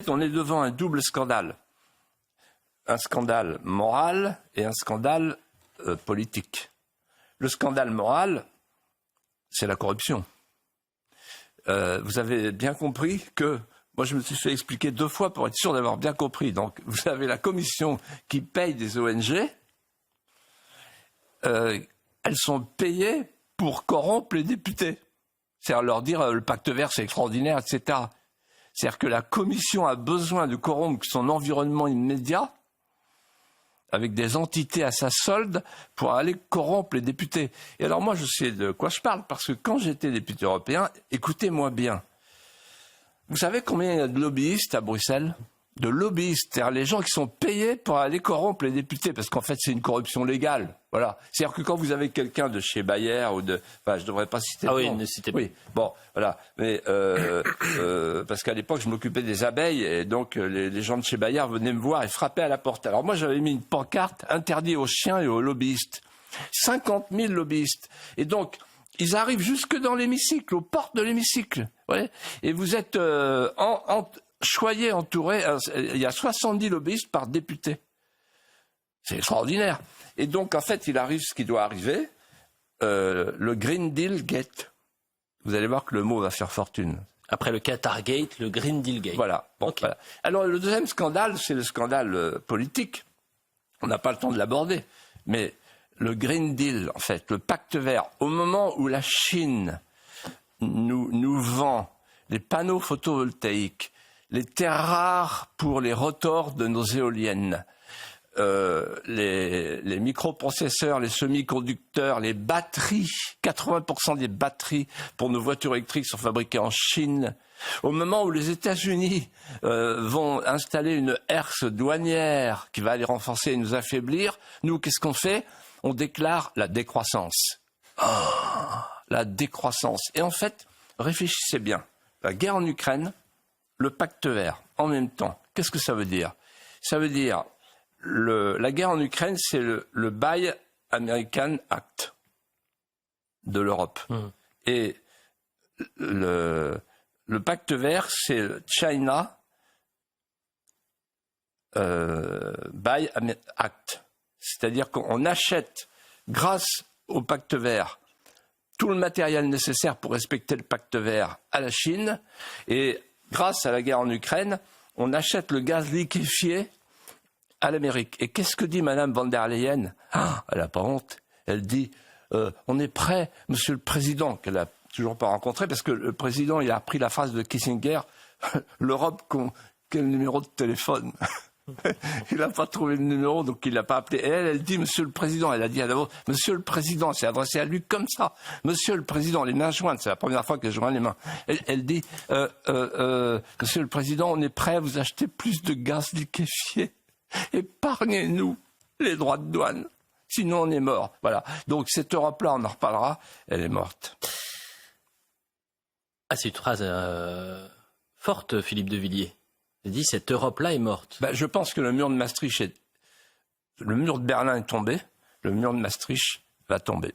On est devant un double scandale. Un scandale moral et un scandale politique. Le scandale moral, c'est la corruption. Vous avez bien compris que... Moi, je me suis fait expliquer 2 fois pour être sûr d'avoir bien compris. Donc, vous avez la commission qui paye des ONG. Elles sont payées pour corrompre les députés. C'est-à-dire leur dire le pacte vert, c'est extraordinaire, etc. C'est-à-dire que la commission a besoin de corrompre son environnement immédiat avec des entités à sa solde pour aller corrompre les députés. Et alors moi, je sais de quoi je parle, parce que quand j'étais député européen, écoutez-moi bien, vous savez combien il y a de lobbyistes à Bruxelles ? De lobbyistes, c'est-à-dire les gens qui sont payés pour aller corrompre les députés, parce qu'en fait c'est une corruption légale. Voilà. C'est-à-dire que quand vous avez quelqu'un de chez Bayer ou de, enfin je devrais pas citer. Ah oui, ne citez pas. Oui, bon, voilà. Mais parce qu'à l'époque je m'occupais des abeilles et donc les gens de chez Bayer venaient me voir et frappaient à la porte. Alors moi j'avais mis une pancarte interdit aux chiens et aux lobbyistes. 50 000 lobbyistes. Et donc ils arrivent jusque dans l'hémicycle, aux portes de l'hémicycle. Ouais. Et vous êtes choyé, entouré, il y a 70 lobbyistes par député. C'est extraordinaire. Et donc, en fait, il arrive ce qui doit arriver, le Green Deal Gate. Vous allez voir que le mot va faire fortune. Après le Qatar Gate, le Green Deal Gate. Voilà. Bon, okay. Voilà. Alors, le deuxième scandale, c'est le scandale politique. On n'a pas le temps de l'aborder. Mais le Green Deal, en fait, le pacte vert, au moment où la Chine nous vend les panneaux photovoltaïques, les terres rares pour les rotors de nos éoliennes, les microprocesseurs, les semi-conducteurs, les batteries, 80% des batteries pour nos voitures électriques sont fabriquées en Chine. Au moment où les États-Unis vont installer une herse douanière qui va les renforcer et nous affaiblir, nous, qu'est-ce qu'on fait ? On déclare la décroissance. Oh, la décroissance. Et en fait, réfléchissez bien. La guerre en Ukraine, le pacte vert, en même temps. Qu'est-ce que ça veut dire ? Ça veut dire, la guerre en Ukraine, c'est le Buy American Act de l'Europe. Et le pacte vert, c'est le China Buy Act. C'est-à-dire qu'on achète, grâce au pacte vert, tout le matériel nécessaire pour respecter le pacte vert à la Chine. Et grâce à la guerre en Ukraine, on achète le gaz liquéfié à l'Amérique. Et qu'est-ce que dit Mme von der Leyen ? Elle n'a pas honte. Elle dit on est prêt, Monsieur le Président, qu'elle n'a toujours pas rencontré, parce que le Président, il a appris la phrase de Kissinger, l'Europe, quel numéro de téléphone ? Il n'a pas trouvé le numéro, donc il ne l'a pas appelé. Et elle dit, Monsieur le Président, elle a dit d'abord, Monsieur le Président, c'est adressé à lui comme ça. Monsieur le Président, les mains jointes, c'est la première fois qu'elle joint les mains. Elle dit, Monsieur le Président, on est prêt à vous acheter plus de gaz liquéfié. Épargnez-nous les droits de douane, sinon on est mort. Voilà. Donc cette Europe-là, on en reparlera, elle est morte. Ah, c'est une phrase forte, Philippe de Villiers. Il dit cette Europe-là est morte. Je pense que le mur de Berlin est tombé, le mur de Maastricht va tomber.